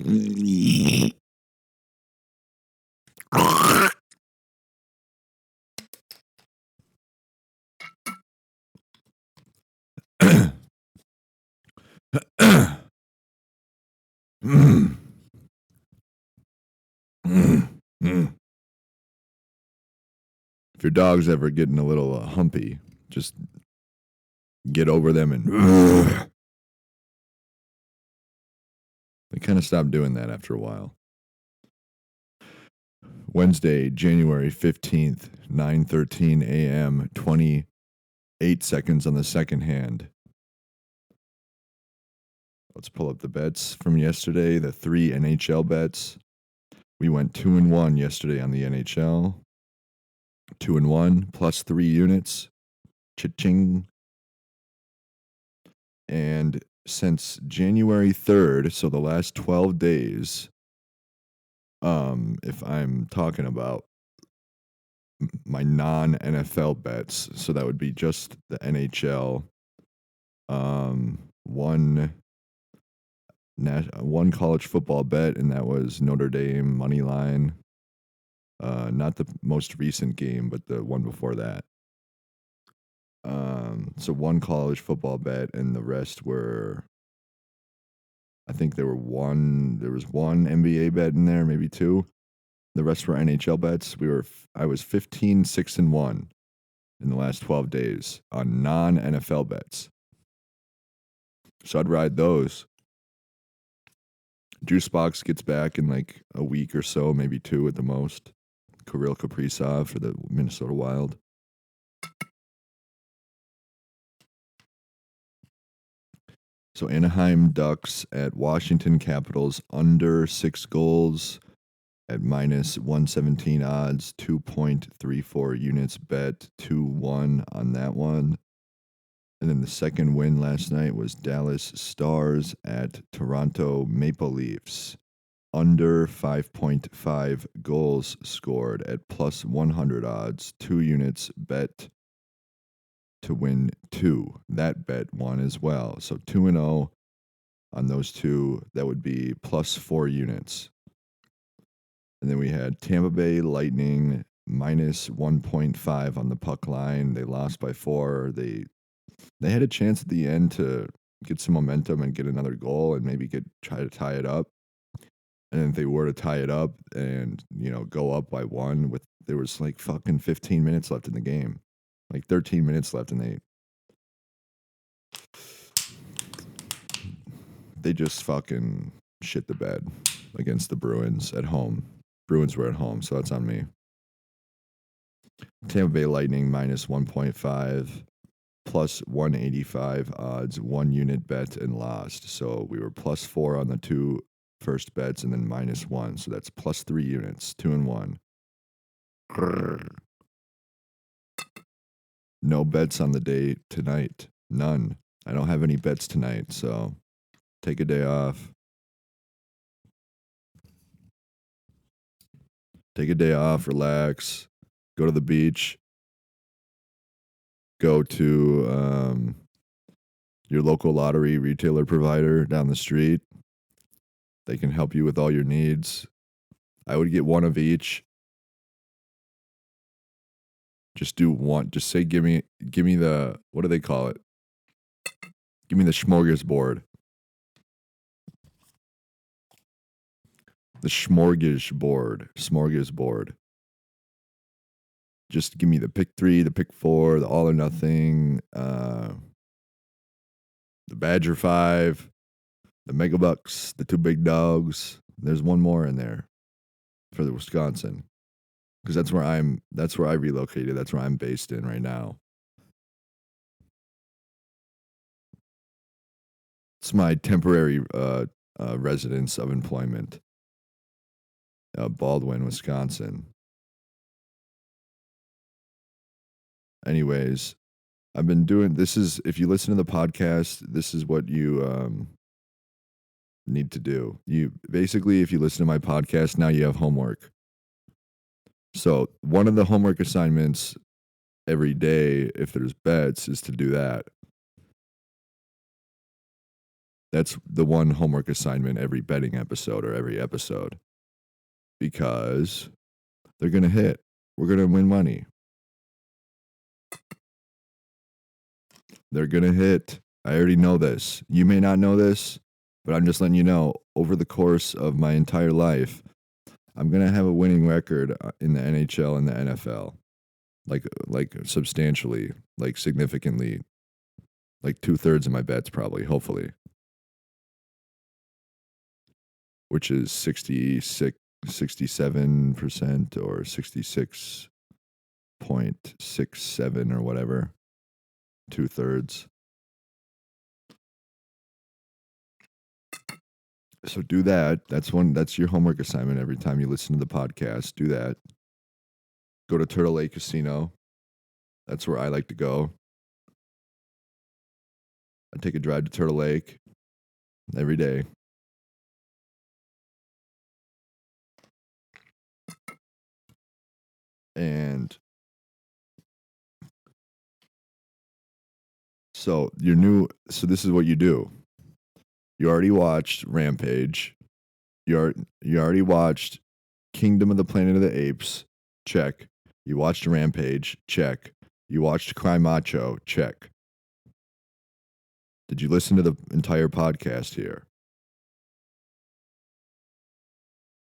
If your dog's ever getting a little humpy, just get over them and they kind of stop doing that after a while. Wednesday, January 15th, 9:13 a.m., 28 seconds on the second hand. Let's pull up the bets from yesterday, the 3 NHL bets. We went 2-1 yesterday on the NHL. 2-1 plus 3 units. Cha-ching. And since January 3rd, so the last 12 days, if I'm talking about my non-NFL bets, so that would be just the NHL, one college football bet, and that was Notre Dame money line. Not the most recent game, but the one before that. So one college football bet, and the rest were, I think there was one NBA bet in there, maybe two. The rest were NHL bets. I was 15-6-1 in the last 12 days on non-NFL bets. So I'd ride those. Juice Box gets back in like a week or so, maybe 2 at the most. Kirill Kaprizov for the Minnesota Wild. So Anaheim Ducks at Washington Capitals under 6 goals at minus 117 odds, 2.34 units bet, 2-1 on that one. And then the second win last night was Dallas Stars at Toronto Maple Leafs. Under 5.5 goals scored at plus 100 odds, 2 units bet to win 2. That bet won as well. So 2-0 on those two. That would be plus 4 units. And then we had Tampa Bay Lightning minus 1.5 on the puck line. They lost by 4. They had a chance at the end to get some momentum and get another goal and maybe try to tie it up. And if they were to tie it up and, go up by 1 there was like fucking 15 minutes left in the game. Like 13 minutes left, and they just fucking shit the bed against the Bruins at home. Bruins were at home, so that's on me. Tampa Bay Lightning minus 1.5, plus 185 odds, 1 unit bet and lost. So we were plus 4 on the 2 first bets and then minus 1. So that's plus 3 units, 2-1. No bets on the day tonight. None. I don't have any bets tonight, so take a day off. Take a day off, relax, go to the beach, go to your local lottery retailer provider down the street. They can help you with all your needs. I would get one of each. Just do one. Just say, give me the, what do they call it? Give me the smorgasbord. The smorgasbord. Just give me the pick 3, the pick 4, the all or nothing, the Badger 5, the Megabucks, the 2 big dogs. There's one more in there for the Wisconsin. Because that's where I relocated. That's where I'm based in right now. It's my temporary residence of employment. Baldwin, Wisconsin. Anyways, I've been doing, if you listen to the podcast, this is what you need to do. Basically, if you listen to my podcast, now you have homework. So one of the homework assignments every day, if there's bets, is to do that. That's the one homework assignment every betting episode or every episode because they're going to hit. We're going to win money. They're going to hit. I already know this. You may not know this, but I'm just letting you know over the course of my entire life, I'm going to have a winning record in the NHL and the NFL. Like substantially, like significantly, like 2/3 of my bets probably, hopefully, which is 67% or 66.67 or whatever, 2/3. So do that. That's your homework assignment every time you listen to the podcast. Do that. Go to Turtle Lake Casino. That's where I like to go. I take a drive to Turtle Lake every day. And so this is what you do. You already watched Rampage. You already watched Kingdom of the Planet of the Apes. Check. You watched Rampage. Check. You watched Cry Macho. Check. Did you listen to the entire podcast here?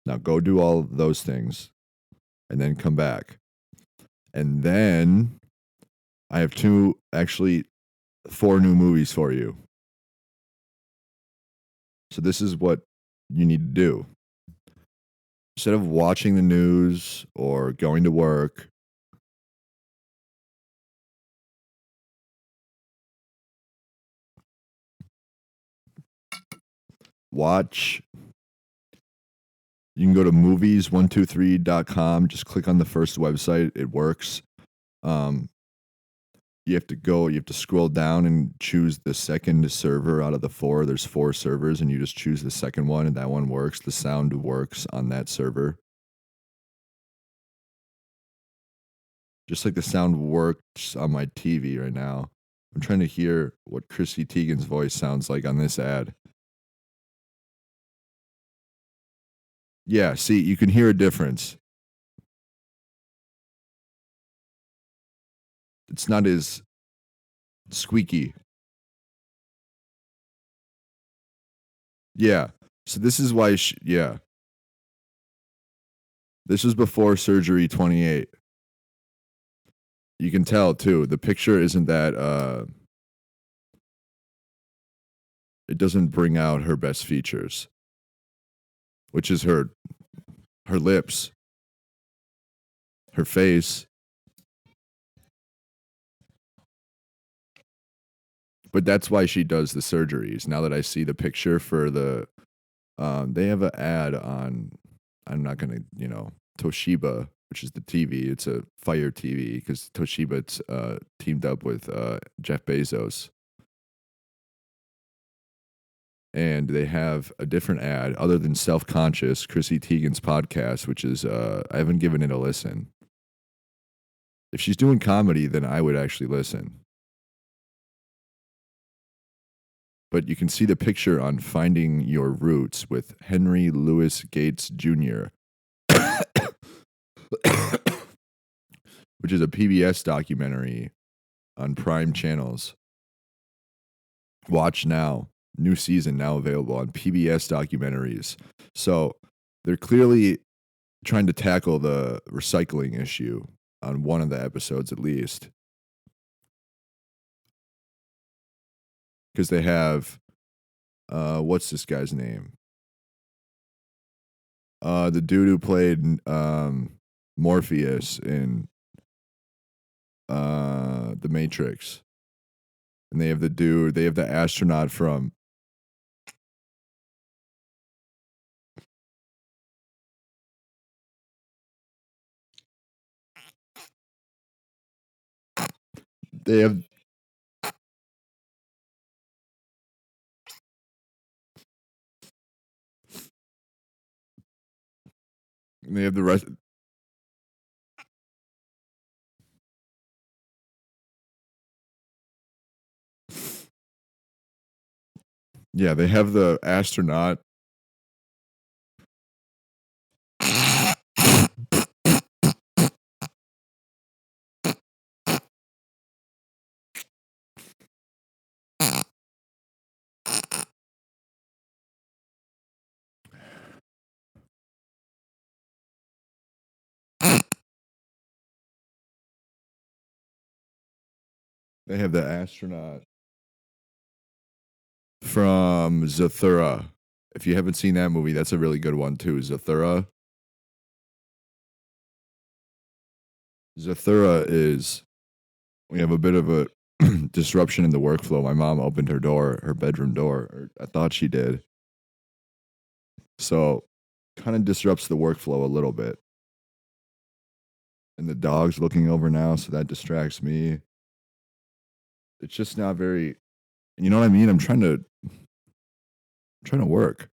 Now go do all those things and then come back. And then I have four new movies for you. So this is what you need to do. Instead of watching the news or going to work, watch. You can go to movies123.com. Just click on the first website. It works. You have to scroll down and choose the second server out of the four. There's four servers, and you just choose the second one, and that one works. The sound works on that server. Just like the sound works on my TV right now. I'm trying to hear what Chrissy Teigen's voice sounds like on this ad. Yeah, see, you can hear a difference. It's not as squeaky. Yeah. So this is why, yeah. This was before surgery 28. You can tell too. The picture isn't that, it doesn't bring out her best features, which is her lips, her face. But that's why she does the surgeries. Now that I see the picture for the, they have an ad on, I'm not going to, Toshiba, which is the TV. It's a Fire TV because Toshiba's teamed up with Jeff Bezos. And they have a different ad other than Self-Conscious, Chrissy Teigen's podcast, which is, I haven't given it a listen. If she's doing comedy, then I would actually listen. But you can see the picture on Finding Your Roots with Henry Louis Gates Jr., which is a PBS documentary on Prime Channels. Watch now. New season now available on PBS documentaries. So they're clearly trying to tackle the recycling issue on one of the episodes at least. Because they have, what's this guy's name? The dude who played Morpheus in The Matrix. And they have the astronaut from they have the rest. Yeah, they have the astronaut. They have the astronaut from Zathura. If you haven't seen that movie, that's a really good one too. Zathura. Zathura is we have a bit of a disruption in the workflow. My mom opened her door, her bedroom door, or I thought she did. So kind of disrupts the workflow a little bit. And the dog's looking over now, so that distracts me. It's just not very, you know what I mean? I'm trying to work.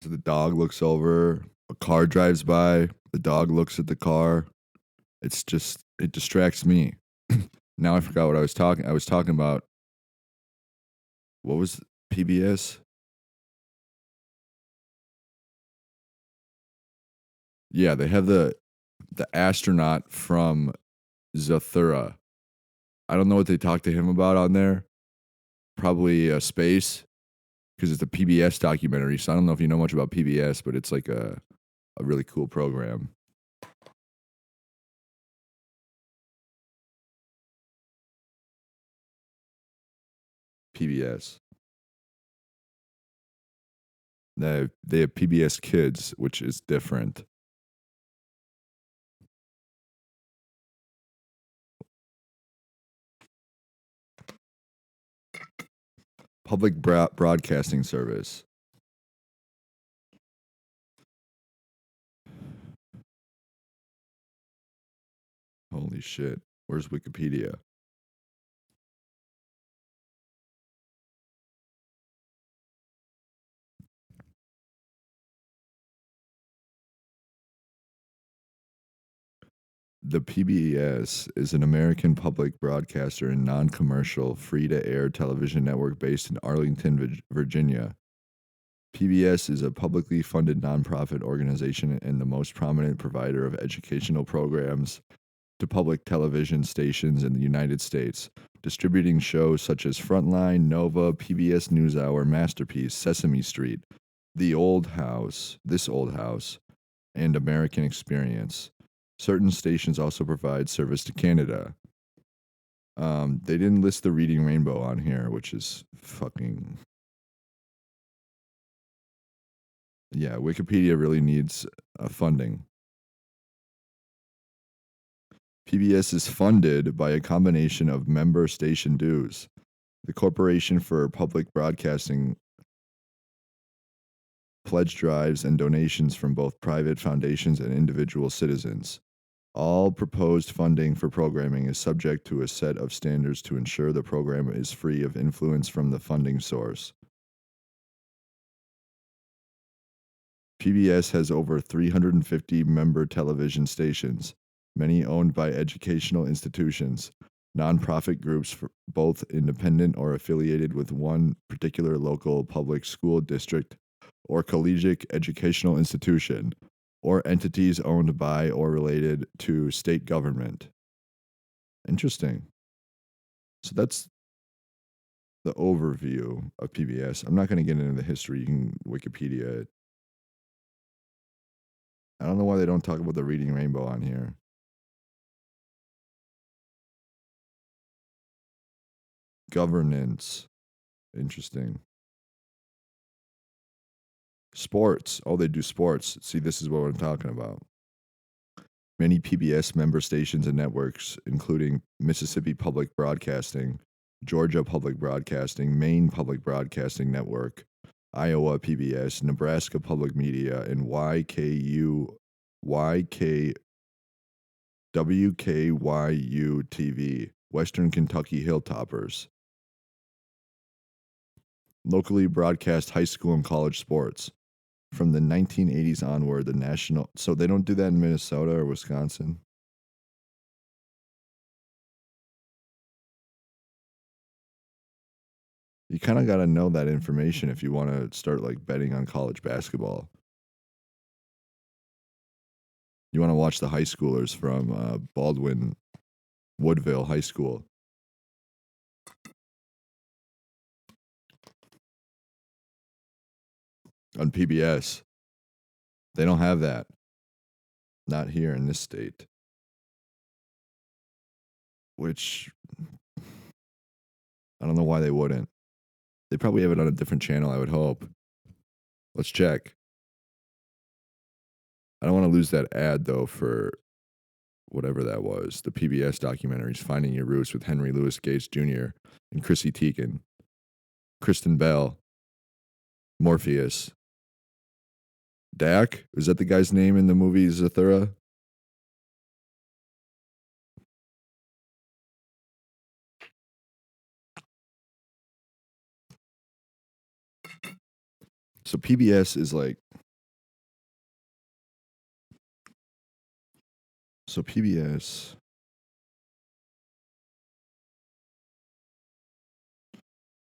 So the dog looks over, a car drives by, the dog looks at the car. It's just it distracts me. Now I forgot what I was talking. I was talking about what was PBS? Yeah, they have the astronaut from Zathura. I don't know what they talked to him about on there. Probably space because it's a PBS documentary. So I don't know if you know much about PBS, but it's like a really cool program. PBS. They have PBS Kids, which is different. Public Broadcasting Service. Holy shit. Where's Wikipedia? The PBS is an American public broadcaster and non commercial, free to air television network based in Arlington, Virginia. PBS is a publicly funded nonprofit organization and the most prominent provider of educational programs to public television stations in the United States, distributing shows such as Frontline, Nova, PBS NewsHour, Masterpiece, Sesame Street, The Old House, This Old House, and American Experience. Certain stations also provide service to Canada. They didn't list the Reading Rainbow on here, which is fucking. Yeah, Wikipedia really needs funding. PBS is funded by a combination of member station dues. The Corporation for Public Broadcasting pledge drives and donations from both private foundations and individual citizens. All proposed funding for programming is subject to a set of standards to ensure the program is free of influence from the funding source. PBS has over 350 member television stations, many owned by educational institutions, nonprofit groups, for both independent or affiliated with one particular local public school district or collegiate educational institution, or entities owned by or related to state government. Interesting. So that's the overview of PBS. I'm not going to get into the history. You can Wikipedia it. I don't know why they don't talk about the Reading Rainbow on here. Governance. Interesting. Sports. Oh, they do sports. See, this is what I'm talking about. Many PBS member stations and networks, including Mississippi Public Broadcasting, Georgia Public Broadcasting, Maine Public Broadcasting Network, Iowa PBS, Nebraska Public Media, and WKYU TV, Western Kentucky Hilltoppers. Locally broadcast high school and college sports. from the 1980s onward, the national. So they don't do that in Minnesota or Wisconsin. You kind of got to know that information if you want to start like betting on college basketball. You want to watch the high schoolers from Baldwin Woodville High School. On PBS. They don't have that. Not here in this state. Which I don't know why they wouldn't. They probably have it on a different channel, I would hope. Let's check. I don't want to lose that ad though for whatever that was. The PBS documentaries, Finding Your Roots with Henry Louis Gates Jr. and Chrissy Teigen. Kristen Bell. Morpheus. Dak? Is that the guy's name in the movie Zathura? So PBS is like. So PBS.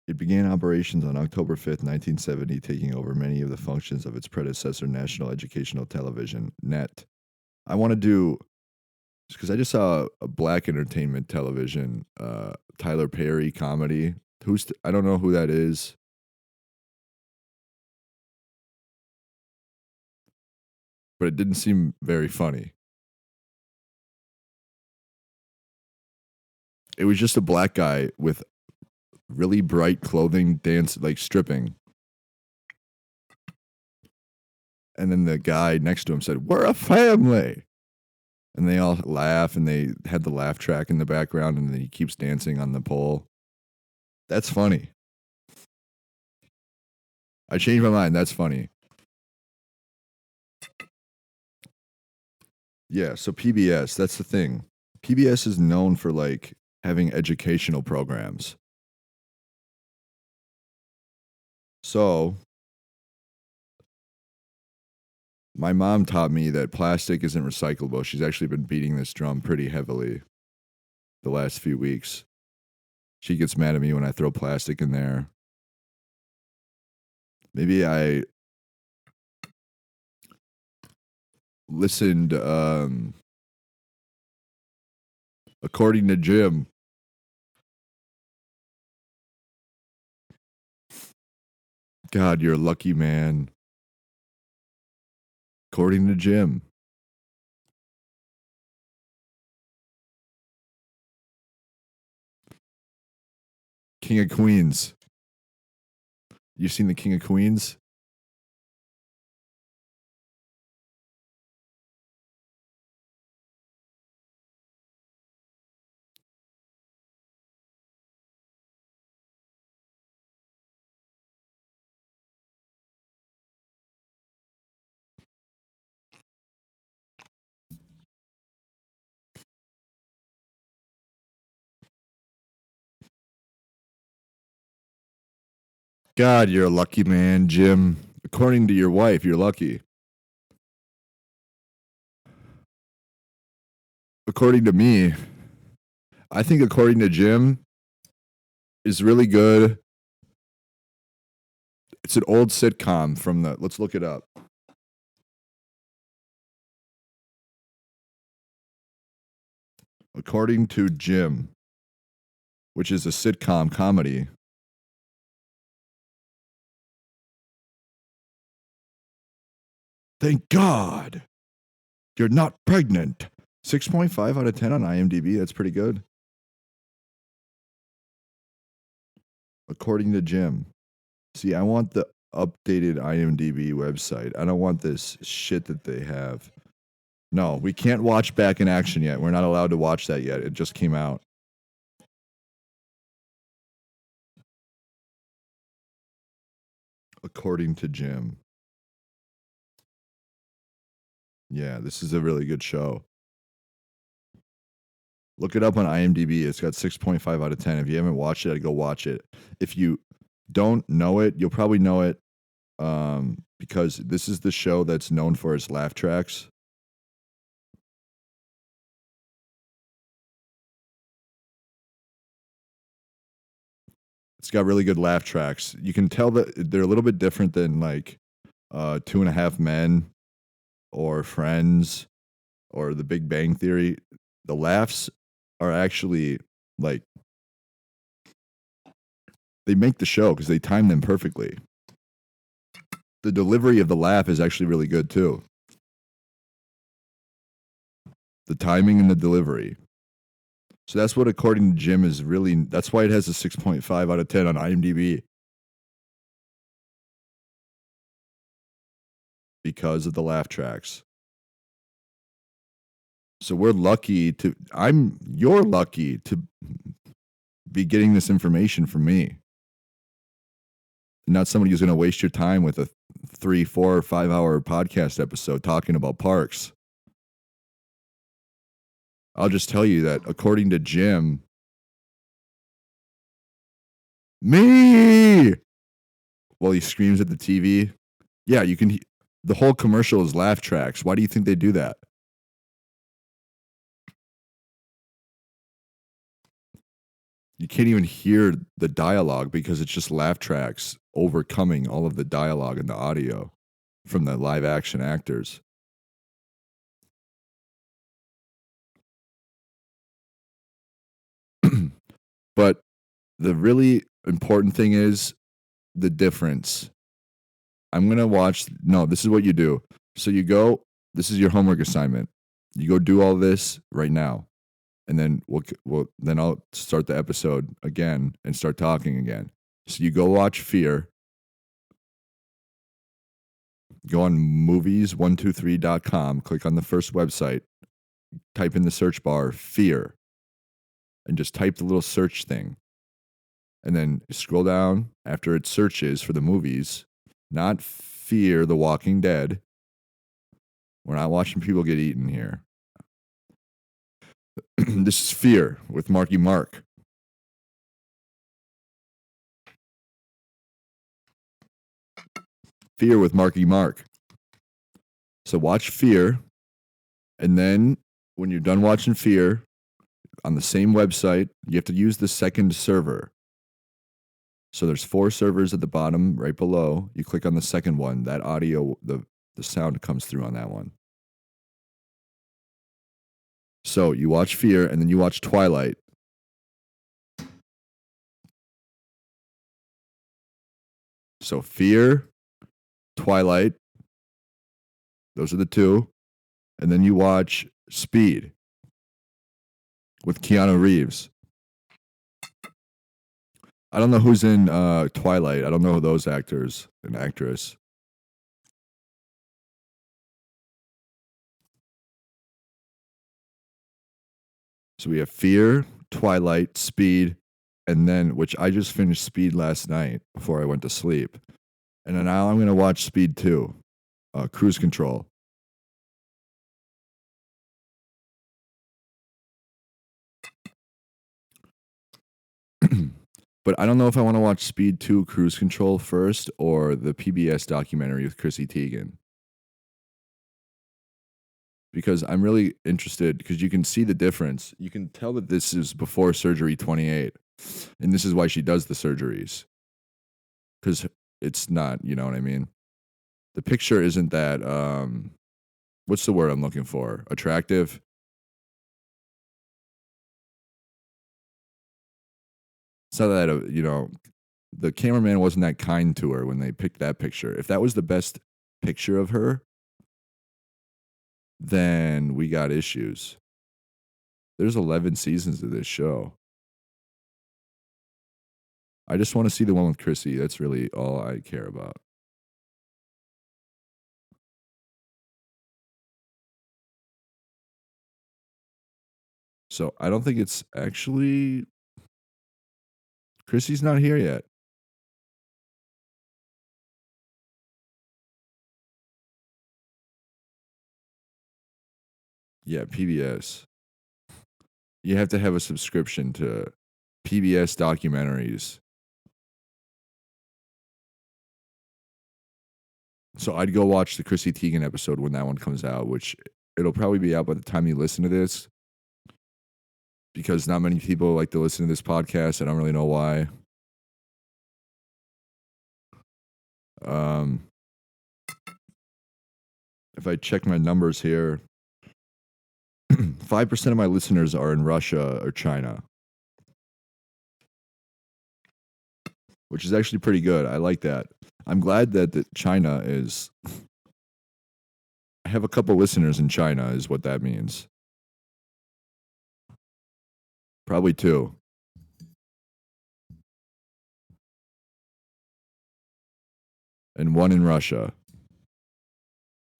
It began operations on October 5th, 1970, taking over many of the functions of its predecessor, National Educational Television, NET. I want to do, because I just saw a Black Entertainment Television, Tyler Perry comedy. I don't know who that is. But it didn't seem very funny. It was just a black guy with really bright clothing, like stripping. And then the guy next to him said, "We're a family." And they all laugh, and they had the laugh track in the background, and then he keeps dancing on the pole. That's funny. I changed my mind. That's funny. Yeah, so PBS, that's the thing. PBS is known for like having educational programs. So my mom taught me that plastic isn't recyclable. She's actually been beating this drum pretty heavily the last few weeks. She gets mad at me when I throw plastic in there. Maybe I listened, according to Jim. God, you're a lucky man. According to Jim. King of Queens. You seen the King of Queens? God, you're a lucky man, Jim. According to your wife, you're lucky. According to me, I think according to Jim is really good. It's an old sitcom from let's look it up. According to Jim, which is a sitcom comedy. Thank God you're not pregnant. 6.5 out of 10 on IMDb. That's pretty good. According to Jim. See, I want the updated IMDb website. I don't want this shit that they have. No, we can't watch Back in Action yet. We're not allowed to watch that yet. It just came out. According to Jim. Yeah, this is a really good show. Look it up on IMDb. It's got 6.5 out of 10. If you haven't watched it, I'd go watch it. If you don't know it, you'll probably know it because this is the show that's known for its laugh tracks. It's got really good laugh tracks. You can tell that they're a little bit different than like Two and a Half Men or Friends or The Big Bang Theory. The laughs are actually like they make the show because they time them perfectly. The delivery of the laugh is actually really good too. The timing and the delivery. So that's what, according to Jim, is really. That's why it has a 6.5 out of 10 on IMDb. Because of the laugh tracks. So we're lucky to. You're lucky to be getting this information from me. Not somebody who's going to waste your time with a 3, 4, or 5 hour podcast episode talking about parks. I'll just tell you that according to Jim, me, while he screams at the TV. Yeah, you can. The whole commercial is laugh tracks. Why do you think they do that? You can't even hear the dialogue because it's just laugh tracks overcoming all of the dialogue and the audio from the live action actors. But the really important thing is the difference. I'm going to watch. No, this is what you do. So you go, this is your homework assignment. You go do all this right now. And then then I'll start the episode again and start talking again. So you go watch Fear. Go on movies123.com, click on the first website, type in the search bar Fear, and just type the little search thing. And then scroll down after it searches for the movies, not Fear the Walking Dead. We're not watching people get eaten here. This is Fear with Marky Mark. Fear with Marky Mark. So watch Fear, and then when you're done watching Fear, on the same website, you have to use the second server. So there's 4 servers at the bottom right below. You click on the second one. That audio, the sound comes through on that one. So you watch Fear, and then you watch Twilight. So Fear, Twilight, those are the 2. And then you watch Speed with Keanu Reeves. I don't know who's in Twilight. I don't know those actors and actress. So we have Fear, Twilight, Speed, and then, which I just finished Speed last night before I went to sleep. And then now I'm going to watch Speed 2, Cruise Control. But I don't know if I want to watch Speed 2 Cruise Control first or the PBS documentary with Chrissy Teigen. Because I'm really interested, because you can see the difference. You can tell that this is before surgery 28. And this is why she does the surgeries. Because it's not, you know what I mean? The picture isn't that, what's the word I'm looking for? Attractive? It's not that, the cameraman wasn't that kind to her when they picked that picture. If that was the best picture of her, then we got issues. There's 11 seasons of this show. I just want to see the one with Chrissy. That's really all I care about. So I don't think it's actually. Chrissy's not here yet. Yeah, PBS. You have to have a subscription to PBS documentaries. So I'd go watch the Chrissy Teigen episode when that one comes out, which it'll probably be out by the time you listen to this, because not many people like to listen to this podcast. I don't really know why. Um, if I check my numbers here, 5% of my listeners are in Russia or China, which is actually pretty good. I like that. I'm glad that China is. I have a couple listeners in China, is what that means. Probably 2. And 1 in Russia,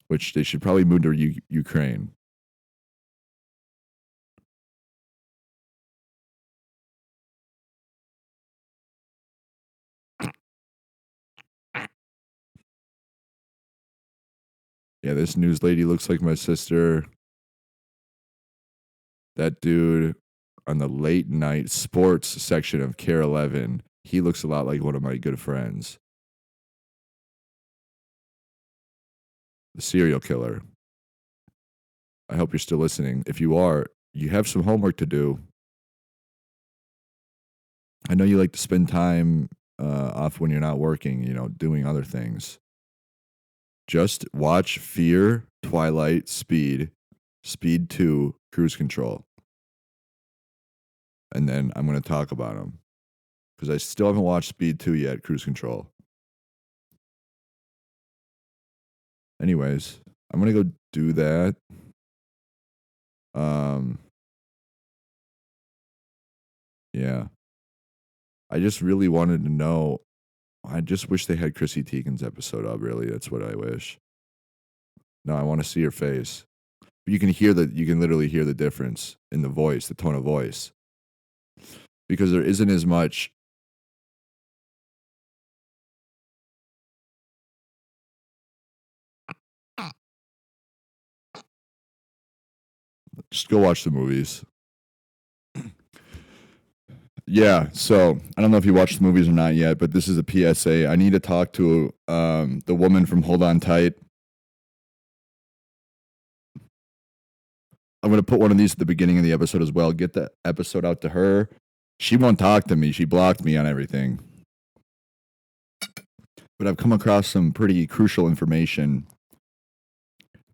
which they should probably move to Ukraine. Yeah, this news lady looks like my sister. That dude on the late night sports section of Care 11, he looks a lot like one of my good friends. The serial killer. I hope you're still listening. If you are, you have some homework to do. I know you like to spend time off when you're not working, doing other things. Just watch Fear, Twilight, Speed 2, Cruise Control. And then I'm going to talk about them. Because I still haven't watched Speed 2 yet, Cruise Control. Anyways, I'm going to go do that. Yeah. I just really wanted to know. I just wish they had Chrissy Teigen's episode up, really. That's what I wish. No, I want to see her face. You can literally hear the difference in the voice, the tone of voice. Because there isn't as much. Just go watch the movies. Yeah, so I don't know if you watched the movies or not yet, but this is a PSA. I need to talk to the woman from Hold On Tight. I'm going to put one of these at the beginning of the episode as well. Get the episode out to her. She won't talk to me. She blocked me on everything. But I've come across some pretty crucial information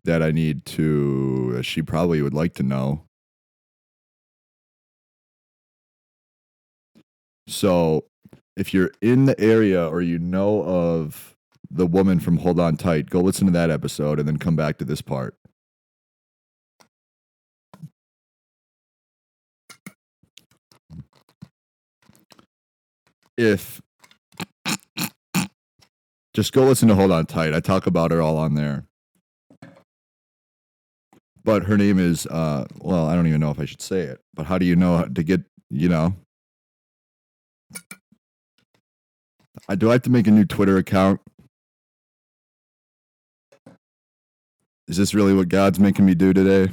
that I need to, she probably would like to know. So if you're in the area or you know of the woman from Hold On Tight, go listen to that episode and then come back to this part. Just go listen to Hold On Tight. I talk about her all on there. But her name is, I don't even know if I should say it. But how do you know to get, do I have to make a new Twitter account? Is this really what God's making me do today?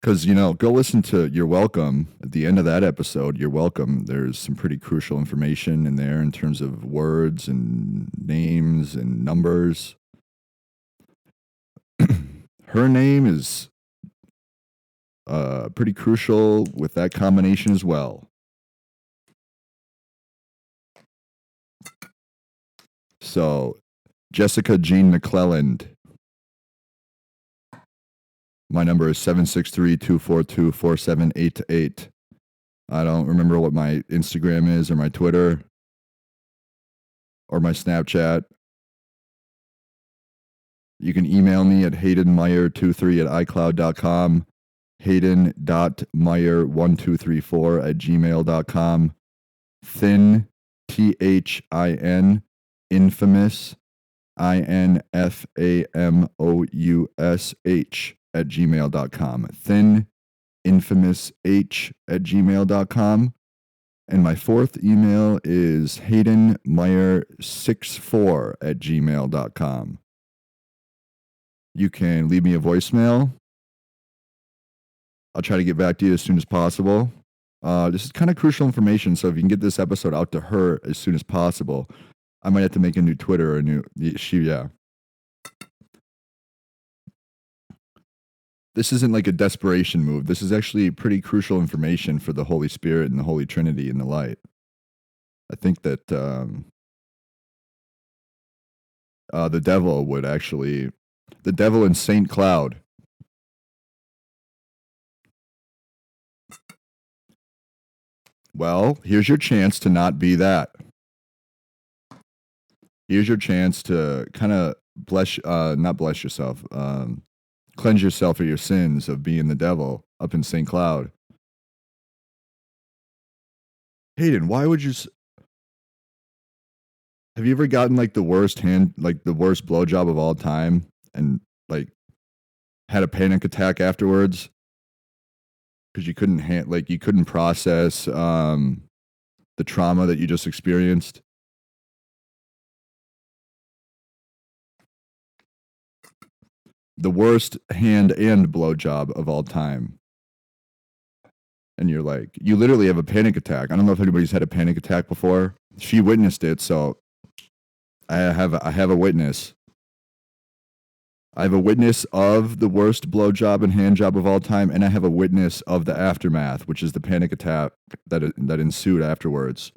Because, go listen to You're Welcome. At the end of that episode, You're Welcome, there's some pretty crucial information in there in terms of words and names and numbers. Her name is pretty crucial with that combination as well. So, Jessica Jean McClelland. My number is 763-242-4788. I don't remember what my Instagram is or my Twitter or my Snapchat. You can email me at haydenmeyer23@icloud.com, hayden.meyer1234@gmail.com, thin, THIN, infamous, INFAMOUSH@gmail.com, thin, infamous h@gmail.com. And my fourth email is haydenmeyer64@gmail.com. You can leave me a voicemail. I'll try to get back to you as soon as possible. This is kind of crucial information, so if you can get this episode out to her as soon as possible, I might have to make a new Twitter or a new yeah. This isn't like a desperation move. This is actually pretty crucial information for the Holy Spirit and the Holy Trinity and the light. I think that the devil would actually, the devil and Saint Cloud. Well, here's your chance to not be that. Here's your chance to kind of not bless yourself, cleanse yourself of your sins of being the devil up in St. Cloud. Hayden, why would you? Have you ever gotten like the worst blowjob of all time, and like had a panic attack afterwards because you couldn't process the trauma that you just experienced? The worst hand and blowjob of all time. And you're like, you literally have a panic attack. I don't know if anybody's had a panic attack before. She witnessed it, so I have a witness. I have a witness of the worst blowjob and hand job of all time, and I have a witness of the aftermath, which is the panic attack that ensued afterwards,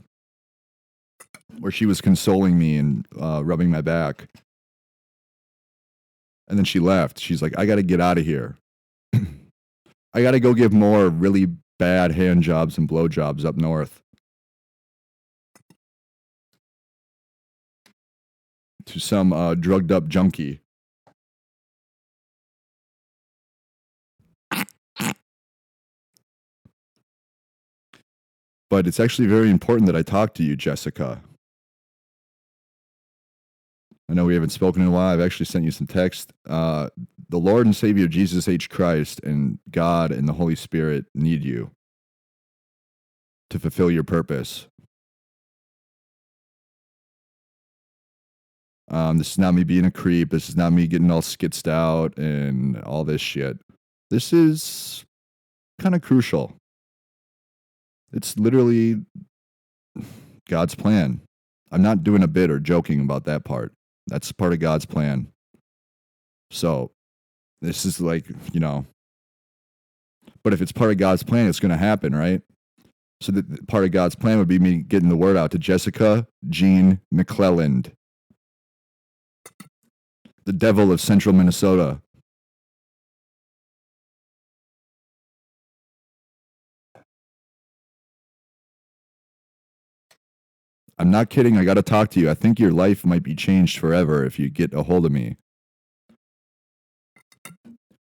where she was consoling me and rubbing my back. And then she left. She's like, I got to get out of here. I got to go give more really bad hand jobs and blow jobs up north to some drugged up junkie. But it's actually very important that I talk to you, Jessica. I know we haven't spoken in a while. I've actually sent you some text. The Lord and Savior Jesus H. Christ and God and the Holy Spirit need you to fulfill your purpose. This is not me being a creep. This is not me getting all skitzed out and all this shit. This is kind of crucial. It's literally God's plan. I'm not doing a bit or joking about that part. That's part of God's plan. So this is like, but if it's part of God's plan, it's going to happen, right? So part of God's plan would be me getting the word out to Jessica Jean McClelland, the devil of central Minnesota. I'm not kidding. I got to talk to you. I think your life might be changed forever if you get a hold of me.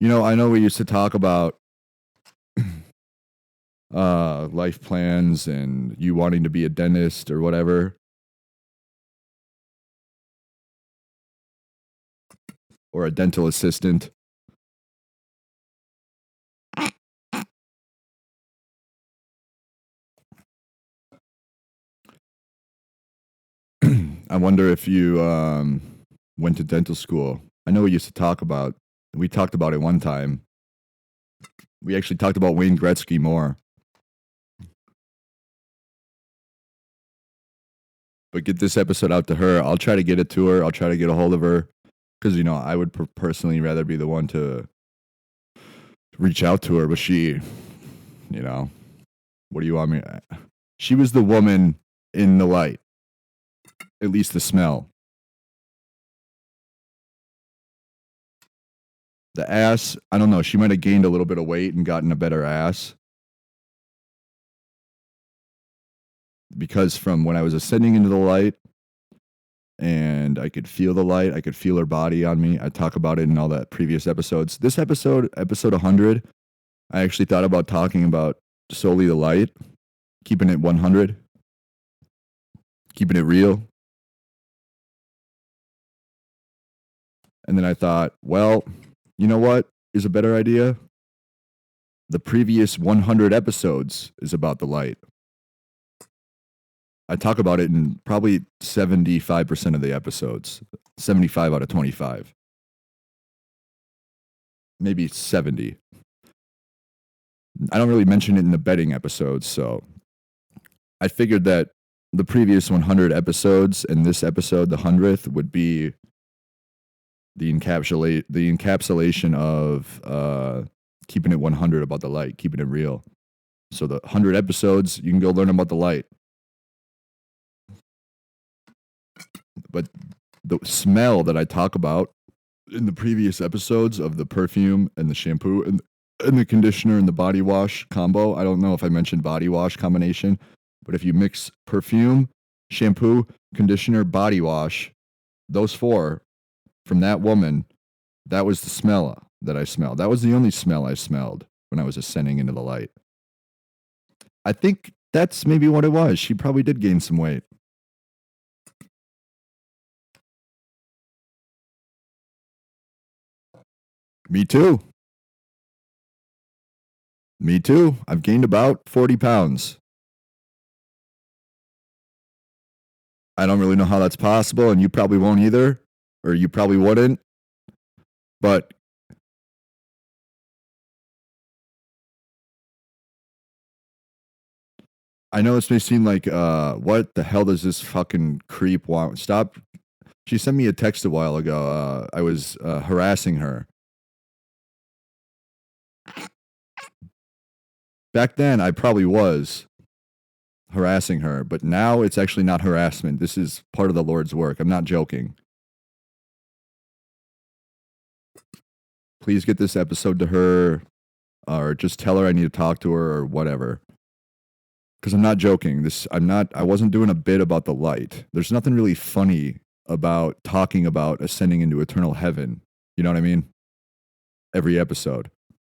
I know we used to talk about life plans and you wanting to be a dentist or whatever. Or a dental assistant. I wonder if you went to dental school. I know we used to talk about, we talked about it one time. We actually talked about Wayne Gretzky more. But get this episode out to her. I'll try to get it to her. I'll try to get a hold of her. Because, I would personally rather be the one to reach out to her. But she, what do you want me? She was the woman in the light. At least the smell. The ass, I don't know. She might have gained a little bit of weight and gotten a better ass. Because from when I was ascending into the light and I could feel the light, I could feel her body on me. I talk about it in all that previous episodes. This episode 100, I actually thought about talking about solely the light, keeping it 100, keeping it real. And then I thought, well, you know what is a better idea? The previous 100 episodes is about the light. I talk about it in probably 75% of the episodes, 75 out of 25. Maybe 70. I don't really mention it in the betting episodes, so I figured that the previous 100 episodes and this episode, the 100th, would be the encapsulation of keeping it 100 about the light, keeping it real. So the 100 episodes, you can go learn about the light. But the smell that I talk about in the previous episodes of the perfume and the shampoo and the conditioner and the body wash combo, I don't know if I mentioned body wash combination, but if you mix perfume, shampoo, conditioner, body wash, those four from that woman, that was the smell that I smelled. That was the only smell I smelled when I was ascending into the light. I think that's maybe what it was. She probably did gain some weight. Me too. Me too. I've gained about 40 pounds. I don't really know how that's possible, and you probably won't either, or you probably wouldn't. But I know this may seem like, what the hell does this fucking creep want? Stop. She sent me a text a while ago. I was harassing her. Back then, I probably was harassing her, but now it's actually not harassment. This is part of the Lord's work. I'm not joking. Please get this episode to her, or just tell her I need to talk to her, or whatever. Because I'm not joking. I wasn't doing a bit about the light. There's nothing really funny about talking about ascending into eternal heaven. You know what I mean? Every episode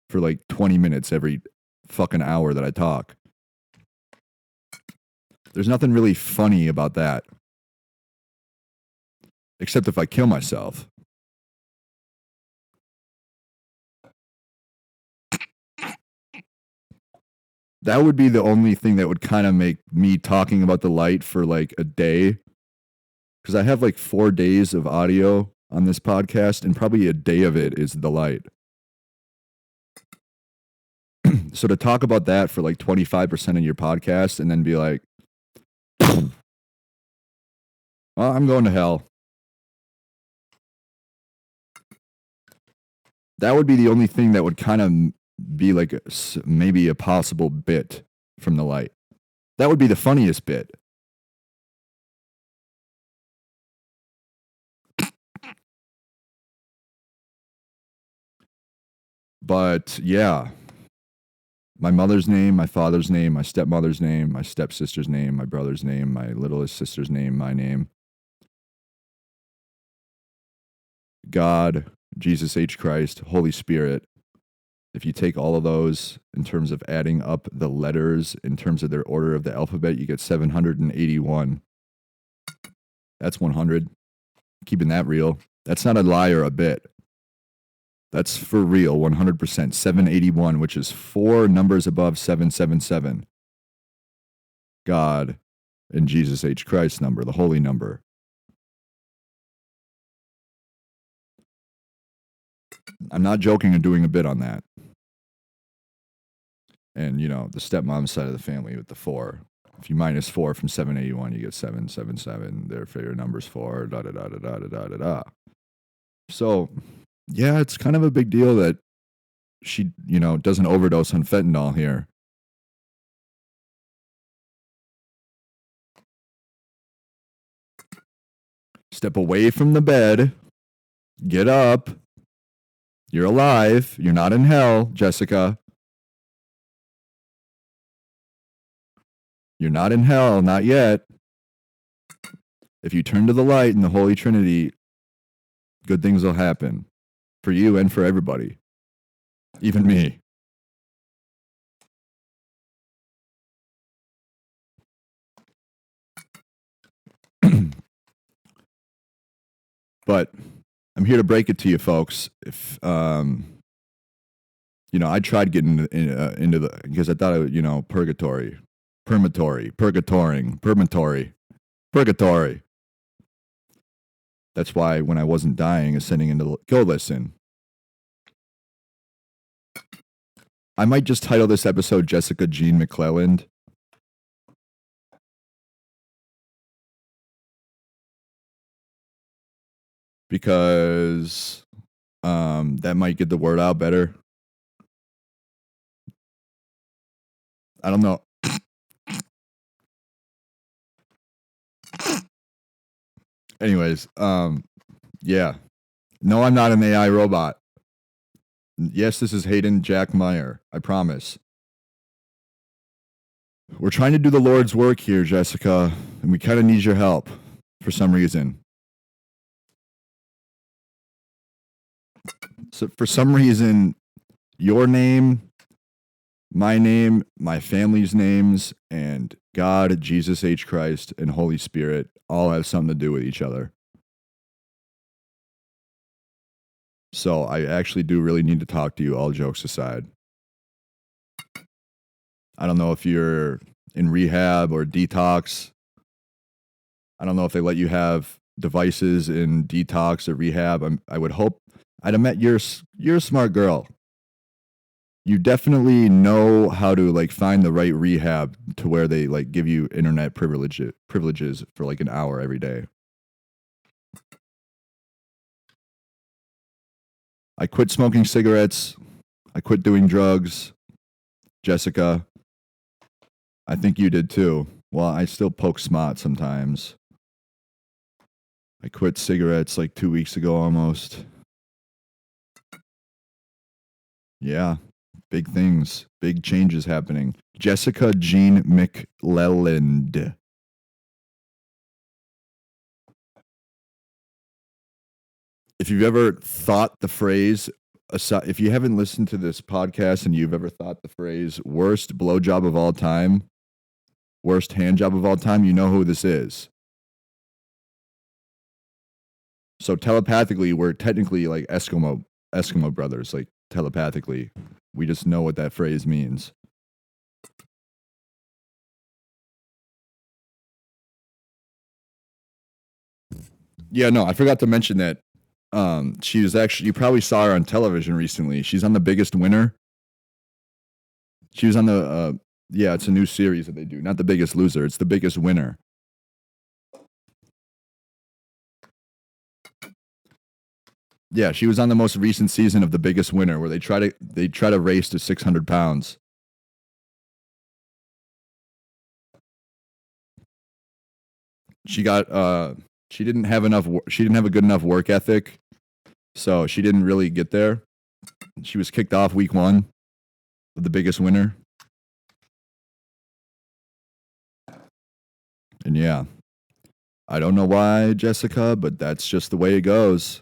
for like 20 minutes every fucking hour that I talk. There's nothing really funny about that. Except if I kill myself. That would be the only thing that would kind of make me talking about the light for like a day. Because I have like 4 days of audio on this podcast, and probably a day of it is the light. So to talk about that for like 25% of your podcast and then be like, well, I'm going to hell. That would be the only thing that would kind of be like maybe a possible bit from the light. That would be the funniest bit. But yeah, my mother's name, my father's name, my stepmother's name, my stepsister's name, my brother's name, my littlest sister's name, my name. God, Jesus H. Christ, Holy Spirit. If you take all of those in terms of adding up the letters in terms of their order of the alphabet, you get 781. That's 100. Keeping that real. That's not a lie or a bit. That's for real, 100%. 781, which is 4 numbers above 777. God and Jesus H. Christ number, the holy number. I'm not joking or doing a bit on that. And, you know, the stepmom side of the family with the 4. If you minus 4 from 781, you get 777. Their favorite number's 4, da da da da da da da da. So, yeah, it's kind of a big deal that she, you know, doesn't overdose on fentanyl here. Step away from the bed. Get up. You're alive. You're not in hell, Jessica. You're not in hell, not yet. If you turn to the light in the Holy Trinity, good things will happen for you and for everybody, even me. But I'm here to break it to you, folks. If you know, I tried getting into the because I thought, you know, purgatory. That's why when I wasn't dying, ascending into go listen. I might just title this episode Jessica Jean McClelland. Because that might get the word out better. I don't know. Anyways, yeah. No, I'm not an AI robot. Yes, this is Hayden Jack Meyer. I promise. We're trying to do the Lord's work here, Jessica, and we kind of need your help for some reason. So, for some reason, your name, my family's names, and God, Jesus H. Christ, and Holy Spirit all have something to do with each other. So I actually do really need to talk to you, all jokes aside. I don't know if you're in rehab or detox. I don't know if they let you have devices in detox or rehab. I would hope. I'd have met you're a smart girl. You definitely know how to like find the right rehab to where they like give you internet privileges for like an hour every day. I quit smoking cigarettes. I quit doing drugs. Jessica, I think you did too. Well, I still poke smot sometimes. I quit cigarettes like 2 weeks ago almost. Yeah, big things, big changes happening. Jessica Jean McClelland. If you've ever thought the phrase, if you haven't listened to this podcast and you've ever thought the phrase worst blowjob of all time, worst hand job of all time, you know who this is. So telepathically, we're technically like Eskimo brothers, like telepathically. We just know what that phrase means. Yeah, no, I forgot to mention that she was actually, you probably saw her on television recently. She's on The Biggest Winner. She was on the yeah, it's a new series that they do. Not The Biggest Loser, it's The Biggest Winner. Yeah, she was on the most recent season of The Biggest Winner where they try to race to 600 pounds. She got she didn't have a good enough work ethic. So she didn't really get there. She was kicked off week 1 of The Biggest Winner. And yeah, I don't know why, Jessica, but that's just the way it goes.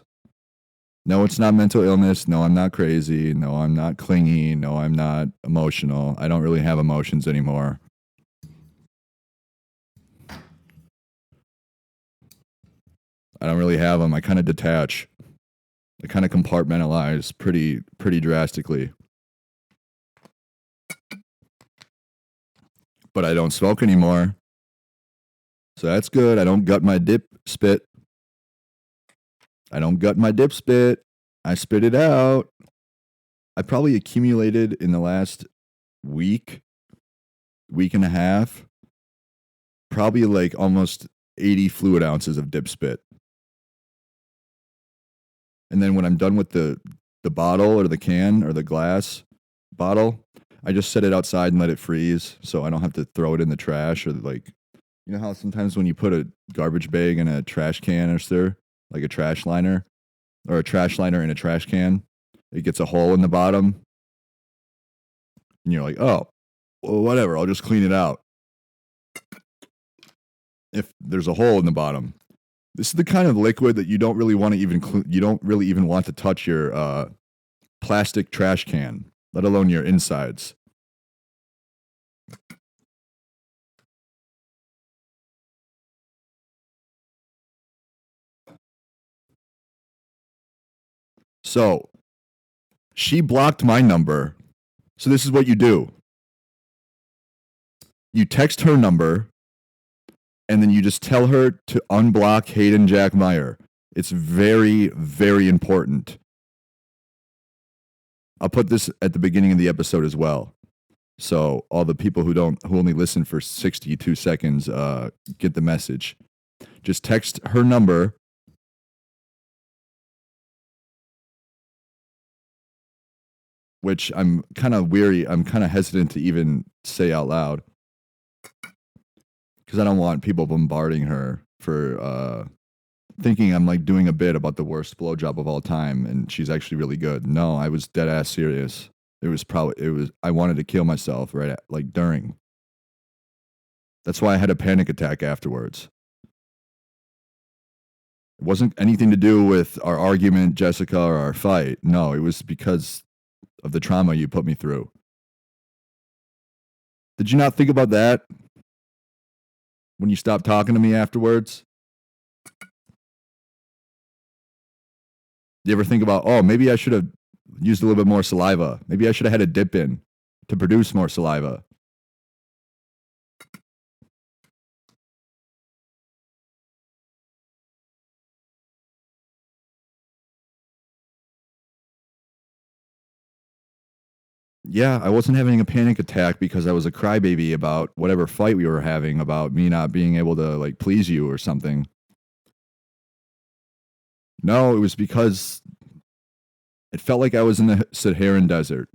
No, it's not mental illness. No, I'm not crazy. No, I'm not clingy. No, I'm not emotional. I don't really have emotions anymore. I don't really have them. I kind of detach. I kind of compartmentalize pretty drastically. But I don't smoke anymore. So that's good. I don't gut my dip spit. I don't gut my dip spit. I spit it out. I probably accumulated in the last week and a half, probably like almost 80 fluid ounces of dip spit. And then when I'm done with the bottle or the can or the glass bottle, I just set it outside and let it freeze so I don't have to throw it in the trash or like, you know how sometimes when you put a garbage bag in a trash canister, like a trash liner or a trash liner in a trash can, it gets a hole in the bottom. And you're like, oh, well, whatever, I'll just clean it out. If there's a hole in the bottom. This is the kind of liquid that you don't really want to you don't really even want to touch your plastic trash can, let alone your insides. So, she blocked my number. So this is what you do. You text her number and then you just tell her to unblock Hayden Jack Meyer. It's very, very important. I'll put this at the beginning of the episode as well. So all the people who only listen for 62 seconds get the message. Just text her number, which I'm kind of weary. I'm kind of hesitant to even say out loud because I don't want people bombarding her for thinking I'm like doing a bit about the worst blowjob of all time, and she's actually really good. No, I was dead ass serious. I wanted to kill myself during. That's why I had a panic attack afterwards. It wasn't anything to do with our argument, Jessica, or our fight. No, it was because of the trauma you put me through. Did you not think about that when you stopped talking to me afterwards? You ever think about, oh, maybe I should have used a little bit more saliva. Maybe I should have had a dip in to produce more saliva. Yeah, I wasn't having a panic attack because I was a crybaby about whatever fight we were having about me not being able to like please you or something. No, it was because it felt like I was in the Saharan desert.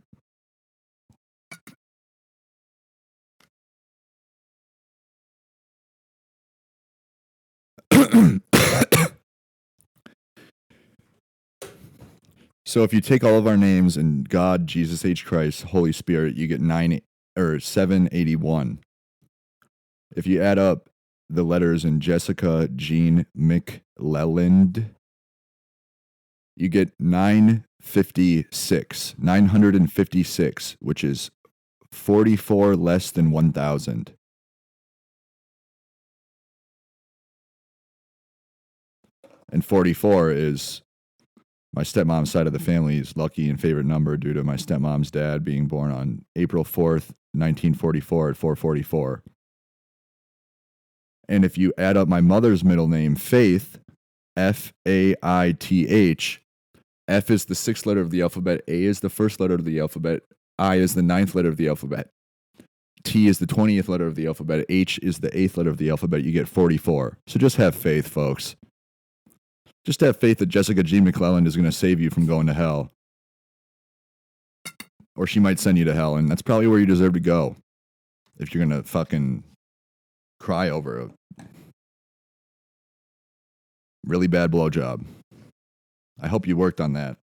So if you take all of our names and God, Jesus H. Christ, Holy Spirit, you get 781. If you add up the letters in Jessica Jean McClelland, you get 956, which is 44 less than 1,000. And 44 is my stepmom's side of the family's lucky and favorite number due to my stepmom's dad being born on April 4th, 1944 at 444. And if you add up my mother's middle name, Faith, Faith, F is the 6th letter of the alphabet, A is the 1st letter of the alphabet, I is the 9th letter of the alphabet, T is the 20th letter of the alphabet, H is the 8th letter of the alphabet, you get 44. So just have faith, folks. Just have faith that Jessica G. McClelland is going to save you from going to hell. Or she might send you to hell, and that's probably where you deserve to go. If you're going to fucking cry over a really bad blowjob. I hope you worked on that.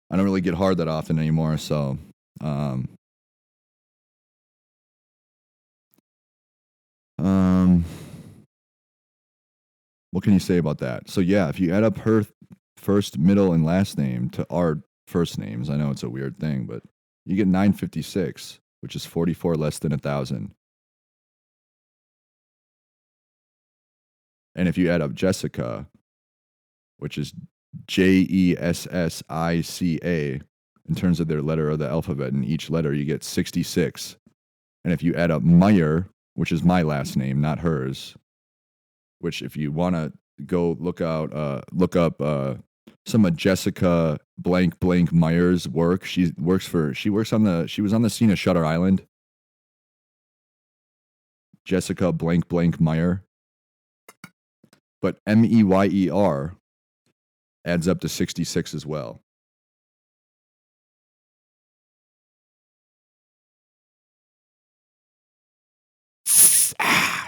I don't really get hard that often anymore, so what can you say about that? So yeah, if you add up her first, middle, and last name to our first names, I know it's a weird thing, but you get 956, which is 44 less than 1,000. And if you add up Jessica, which is Jessica, in terms of their letter of the alphabet, in each letter you get 66. And if you add up Meyer, which is my last name, not hers, which if you want to go look up some of Jessica blank blank Meyer's work. She was on the scene of Shutter Island. Jessica blank blank Meyer. But Meyer adds up to 66 as well.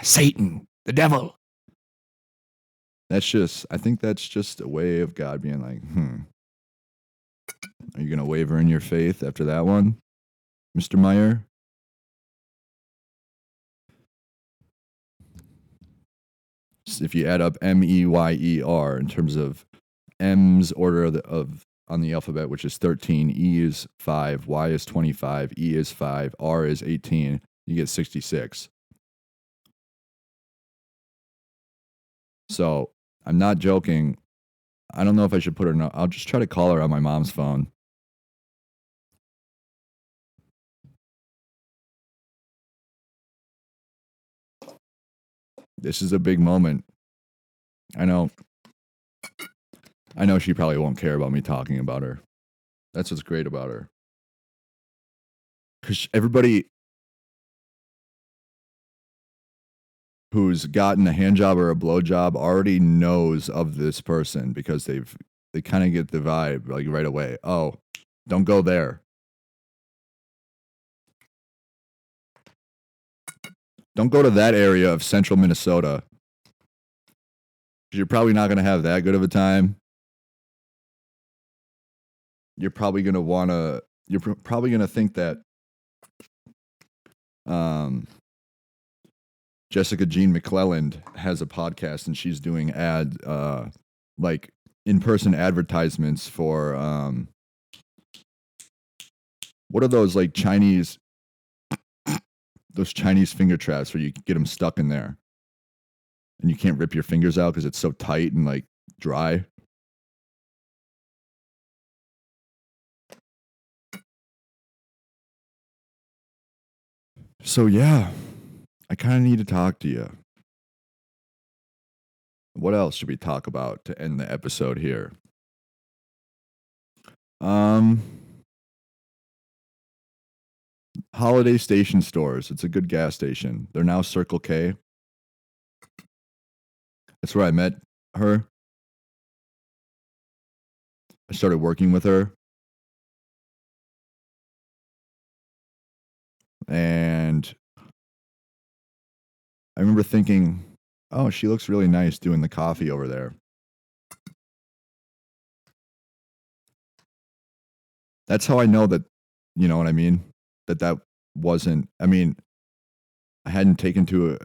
Satan, the devil. I think that's just a way of God being like, are you going to waver in your faith after that one, Mr. Meyer? If you add up Meyer in terms of M's order on the alphabet, which is 13, E is 5, Y is 25, E is 5, R is 18, you get 66. So I'm not joking. I don't know if I should put her. I'll just try to call her on my mom's phone. This is a big moment. I know. I know she probably won't care about me talking about her. That's what's great about her. Because everybody who's gotten a hand job or a blow job already knows of this person because they kind of get the vibe like right away. Oh, don't go there. Don't go to that area of central Minnesota. You're probably not going to have that good of a time. You're probably going to want to. You're probably going to think that Jessica Jean McClelland has a podcast and she's doing like in-person advertisements for what are those like those Chinese finger traps where you get them stuck in there and you can't rip your fingers out because it's so tight and like dry. So yeah, I kind of need to talk to you. What else should we talk about to end the episode here? Um, Holiday Station stores. It's a good gas station. They're now Circle K. That's where I met her. I started working with her. And I remember thinking, oh, she looks really nice doing the coffee over there. That's how I know that, you know what I mean? That wasn't, I mean, I hadn't taken into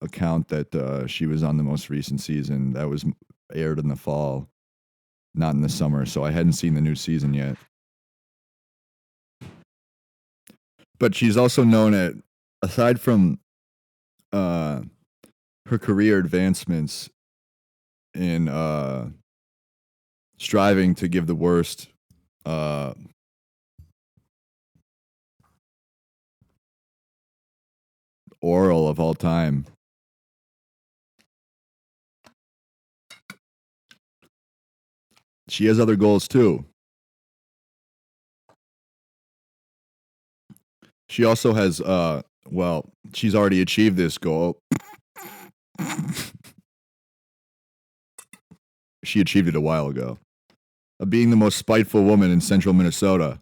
account that she was on the most recent season that was aired in the fall, not in the summer. So I hadn't seen the new season yet. But she's also known at, aside from her career advancements in striving to give the worst oral of all time. She has other goals too. She also has well, she's already achieved this goal. She achieved it a while ago. Of being the most spiteful woman in central Minnesota.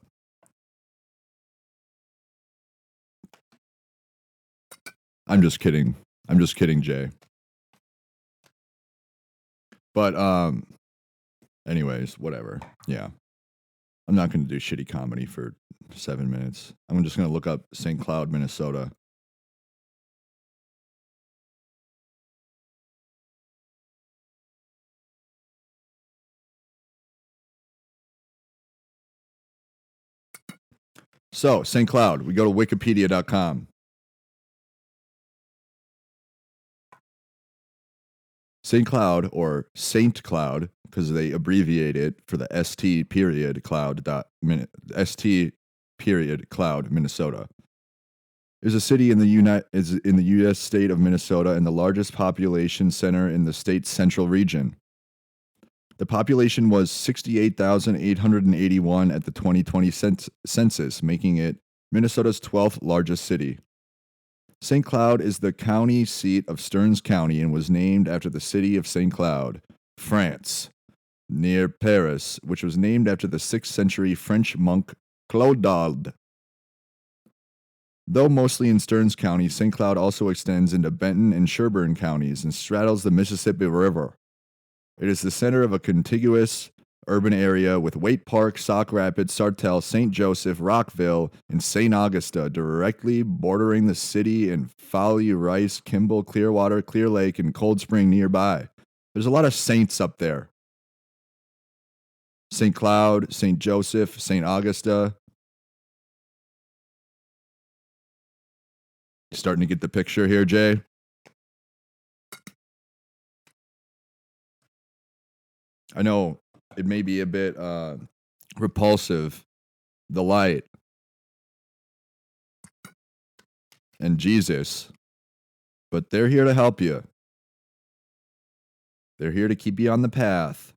I'm just kidding. I'm just kidding, Jay. But anyways, whatever. Yeah. I'm not going to do shitty comedy for 7 minutes. I'm just going to look up St. Cloud, Minnesota. So, St. Cloud, we go to wikipedia.com. St. Cloud, or Saint Cloud, because they abbreviate it for the ST period cloud ST period cloud, Minnesota, is a city in the U.S. state of Minnesota and the largest population center in the state's central region. The population was 68,881 at the 2020 census, making it Minnesota's 12th largest city. St. Cloud is the county seat of Stearns County and was named after the city of St. Cloud, France, near Paris, which was named after the 6th century French monk Clodoald. Though mostly in Stearns County, St. Cloud also extends into Benton and Sherburne counties and straddles the Mississippi River. It is the center of a contiguous urban area with Waite Park, Sauk Rapids, Sartell, St. Joseph, Rockville, and St. Augusta directly bordering the city, and Fowley, Rice, Kimball, Clearwater, Clear Lake, and Cold Spring nearby. There's a lot of saints up there. St. Cloud, St. Joseph, St. Augusta. Starting to get the picture here, Jay? I know it may be a bit repulsive, the light and Jesus, but they're here to help you. They're here to keep you on the path.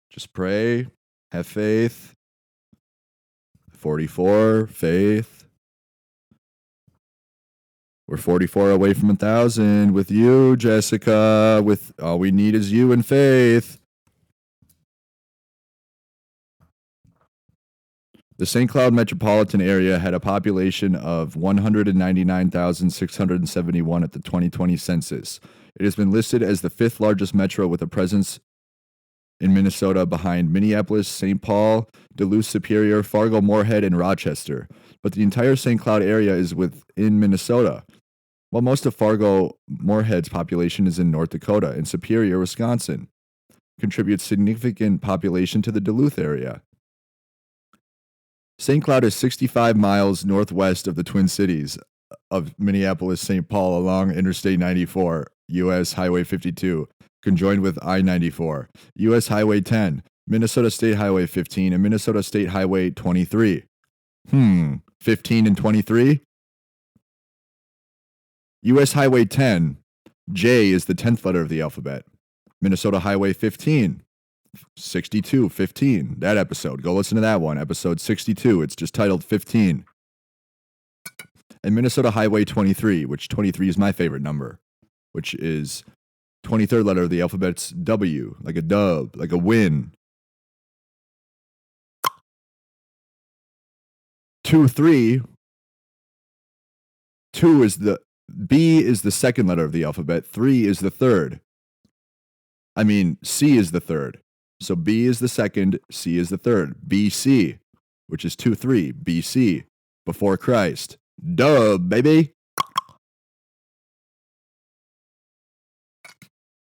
Just pray, have faith. 44, faith. We're 44 away from 1,000 with you, Jessica. With all we need is you and faith. The St. Cloud metropolitan area had a population of 199,671 at the 2020 census. It has been listed as the fifth largest metro with a presence in Minnesota behind Minneapolis, St. Paul, Duluth, Superior, Fargo, Moorhead, and Rochester. But the entire St. Cloud area is within Minnesota. While most of Fargo Moorhead's population is in North Dakota and Superior, Wisconsin, contributes significant population to the Duluth area. St. Cloud is 65 miles northwest of the Twin Cities of Minneapolis, St. Paul along Interstate 94, U.S. Highway 52, conjoined with I-94, U.S. Highway 10, Minnesota State Highway 15, and Minnesota State Highway 23. 15 and 23? U.S. Highway 10, J is the 10th letter of the alphabet. Minnesota Highway 15, 62, 15. That episode. Go listen to that one. Episode 62. It's just titled 15. And Minnesota Highway 23, which 23 is my favorite number, which is 23rd letter of the alphabet's W, like a dub, like a win. 2, 3. 2 is the B is the second letter of the alphabet. 3 is the third. I mean, C is the third. So B is the second, C is the third. BC, which is 2, 3. BC, before Christ. Duh, baby.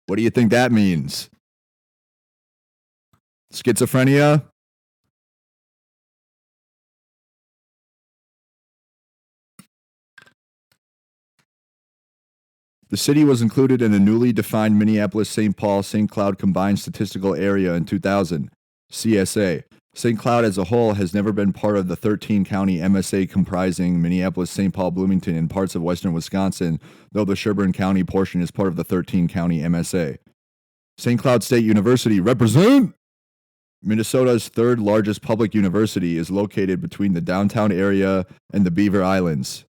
What do you think that means? Schizophrenia? The city was included in a newly defined Minneapolis-St. Paul-St. Cloud Combined Statistical Area in 2000, CSA. St. Cloud as a whole has never been part of the 13-county MSA comprising Minneapolis, St. Paul, Bloomington, and parts of western Wisconsin, though the Sherburne County portion is part of the 13-county MSA. St. Cloud State University, represent! Minnesota's third largest public university is located between the downtown area and the Beaver Islands.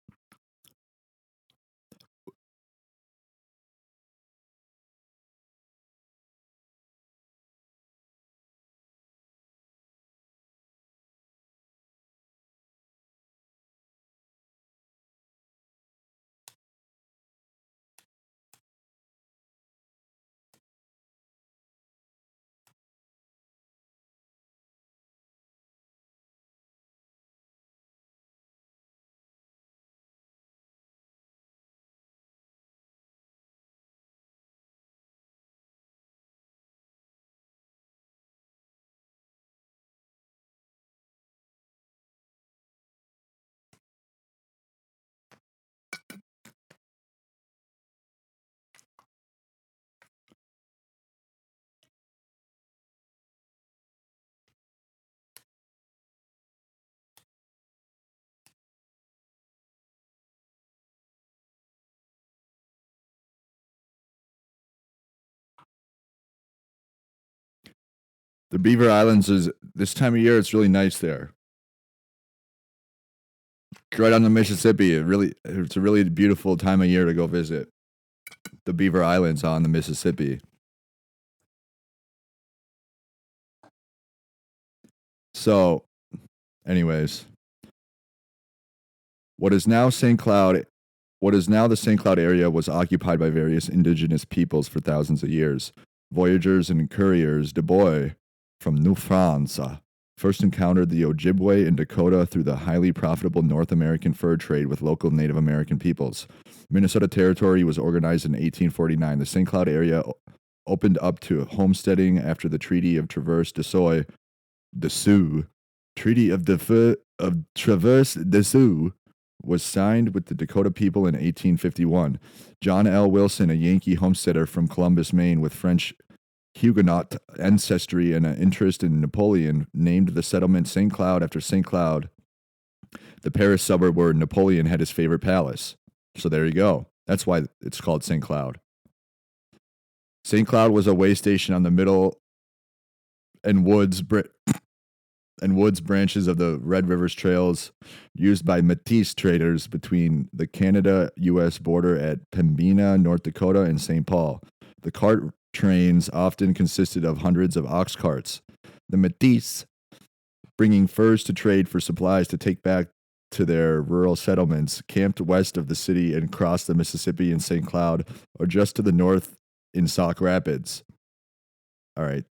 The Beaver Islands is, this time of year, it's really nice there. Right on the Mississippi. It's a really beautiful time of year to go visit the Beaver Islands on the Mississippi. So, anyways, what is now the St. Cloud area was occupied by various indigenous peoples for thousands of years. Voyagers and couriers de bois from New France first encountered the Ojibwe and Dakota through the highly profitable North American fur trade with local Native American peoples. Minnesota Territory was organized in 1849. The St. Cloud area opened up to homesteading after the Treaty of Traverse des Sioux. Treaty of Traverse des Sioux was signed with the Dakota people in 1851. John L. Wilson, a Yankee homesteader from Columbus, Maine, with French Huguenot ancestry and an interest in Napoleon, named the settlement St. Cloud after St. Cloud, the Paris suburb where Napoleon had his favorite palace. So there you go. That's why it's called St. Cloud. St. Cloud was a way station on the Middle and Woods branches of the Red Rivers Trails used by Métis traders between the Canada-U.S. border at Pembina, North Dakota, and St. Paul. The cart trains often consisted of hundreds of ox carts. The Métis, bringing furs to trade for supplies to take back to their rural settlements, camped west of the city and crossed the Mississippi in St. Cloud, or just to the north in Sauk Rapids. All right.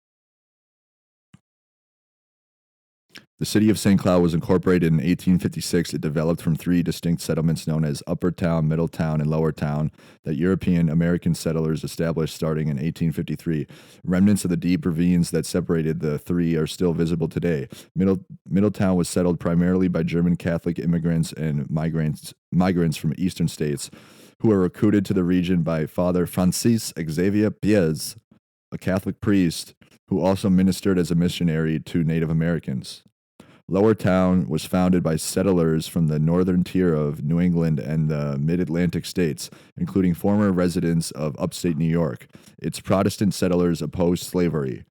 The city of St. Cloud was incorporated in 1856. It developed from three distinct settlements known as Upper Town, Middle Town, and Lower Town that European American settlers established starting in 1853. Remnants of the deep ravines that separated the three are still visible today. Middletown was settled primarily by German Catholic immigrants and migrants from eastern states who were recruited to the region by Father Francis Xavier Piez, a Catholic priest who also ministered as a missionary to Native Americans. Lower Town was founded by settlers from the northern tier of New England and the mid-Atlantic states, including former residents of upstate New York. Its Protestant settlers opposed slavery.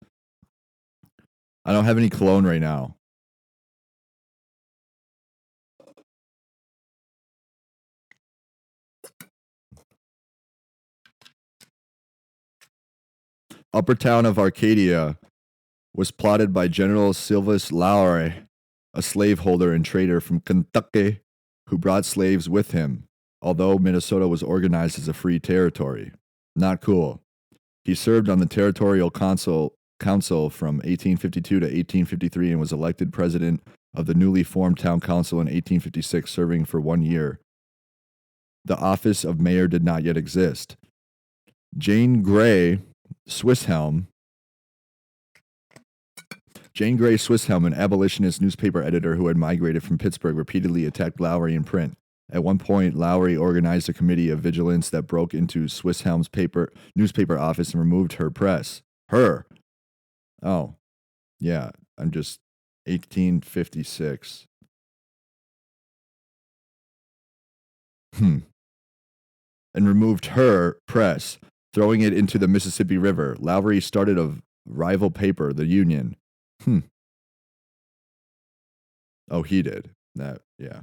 I don't have any cologne right now. Upper Town of Arcadia was plotted by General Silvus Lowry, a slaveholder and trader from Kentucky who brought slaves with him, although Minnesota was organized as a free territory. Not cool. He served on the Territorial Council from 1852 to 1853 and was elected president of the newly formed town council in 1856, serving for 1 year. The office of mayor did not yet exist. Jane Grey Swisshelm, an abolitionist newspaper editor who had migrated from Pittsburgh, repeatedly attacked Lowry in print. At one point, Lowry organized a committee of vigilance that broke into Swisshelm's newspaper office and removed her press. Her. Oh, yeah, I'm just 1856. And removed her press, throwing it into the Mississippi River. Lowry started a rival paper, the Union. Oh, he did. That, yeah.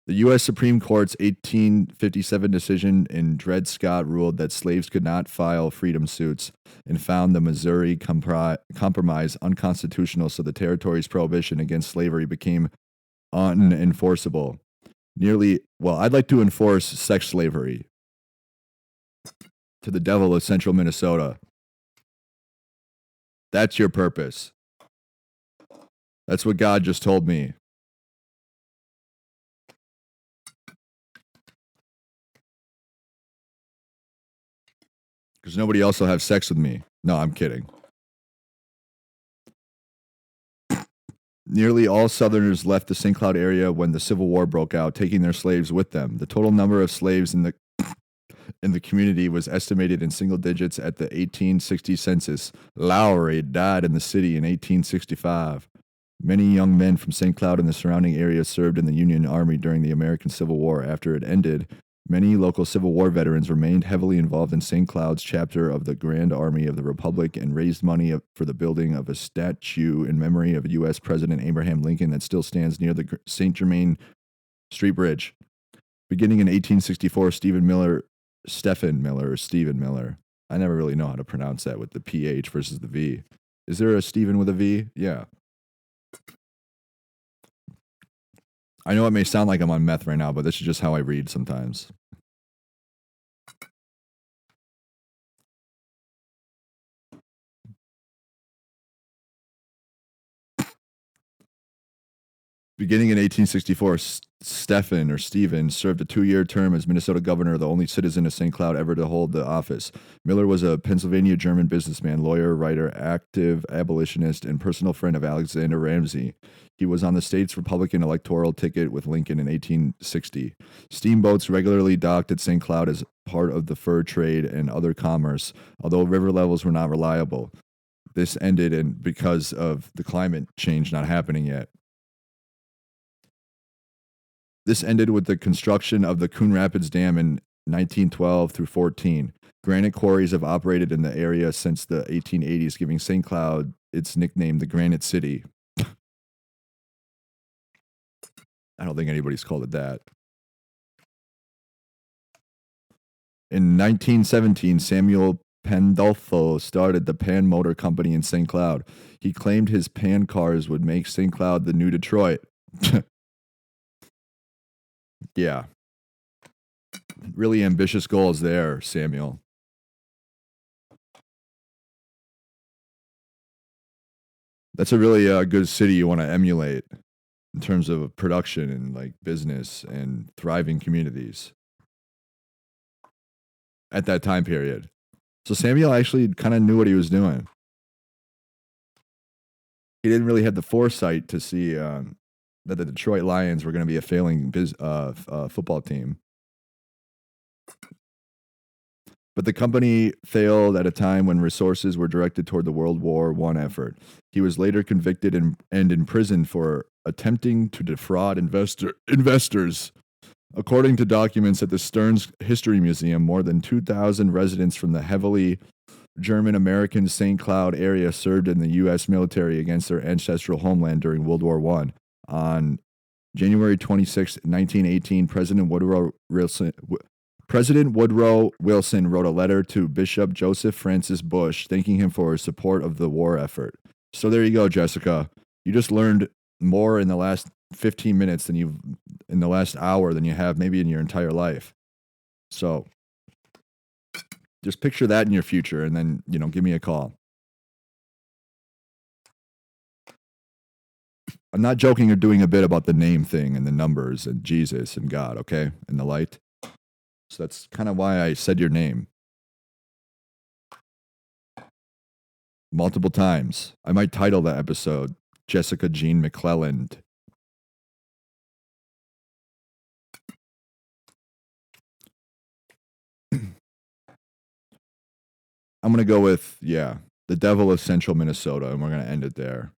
The U.S. Supreme Court's 1857 decision in Dred Scott ruled that slaves could not file freedom suits and found the Missouri Compromise unconstitutional, so the territory's prohibition against slavery became unenforceable. I'd like to enforce sex slavery. To the devil of central Minnesota. That's your purpose. That's what God just told me. Because nobody else will have sex with me. No, I'm kidding. Nearly all Southerners left the St. Cloud area when the Civil War broke out, taking their slaves with them. The total number of slaves in the community was estimated in single digits at the 1860 census. Lowry died in the city in 1865. Many young men from St. Cloud and the surrounding area served in the Union Army during the American Civil War. After it ended, many local Civil War veterans remained heavily involved in St. Cloud's chapter of the Grand Army of the Republic and raised money for the building of a statue in memory of U.S. President Abraham Lincoln that still stands near the St. Germain Street Bridge. Beginning in 1864, Stephen Miller. I never really know how to pronounce that with the PH versus the V. Is there a Stephen with a V? Yeah. I know it may sound like I'm on meth right now, but this is just how I read sometimes. Beginning in 1864, Stephen served a 2-year term as Minnesota governor, the only citizen of St. Cloud ever to hold the office. Miller was a Pennsylvania German businessman, lawyer, writer, active abolitionist, and personal friend of Alexander Ramsey. He was on the state's Republican electoral ticket with Lincoln in 1860. Steamboats regularly docked at St. Cloud as part of the fur trade and other commerce, although river levels were not reliable. This ended because of the climate change not happening yet. This ended with the construction of the Coon Rapids Dam in 1912 through 14. Granite quarries have operated in the area since the 1880s, giving St. Cloud its nickname, the Granite City. I don't think anybody's called it that. In 1917, Samuel Pandolfo started the Pan Motor Company in St. Cloud. He claimed his Pan cars would make St. Cloud the new Detroit. Yeah. Really ambitious goals there, Samuel. That's a really good city you want to emulate in terms of production and like business and thriving communities at that time period. So Samuel actually kind of knew what he was doing. He didn't really have the foresight to see that the Detroit Lions were going to be a failing football team. But the company failed at a time when resources were directed toward the World War I effort. He was later convicted and imprisoned for attempting to defraud investors. According to documents at the Stearns History Museum, more than 2,000 residents from the heavily German-American St. Cloud area served in the U.S. military against their ancestral homeland during World War I. On January 26, 1918, President Woodrow Wilson wrote a letter to Bishop Joseph Francis Bush thanking him for his support of the war effort. So there you go, Jessica. You just learned more in the last 15 minutes than you've in the last hour than you have maybe in your entire life. So just picture that in your future and then, give me a call. I'm not joking or doing a bit about the name thing and the numbers and Jesus and God, okay? And the light. So that's kind of why I said your name multiple times. I might title that episode Jessica Jean McClelland. I'm going to go with, the Devil of Central Minnesota, and we're going to end it there.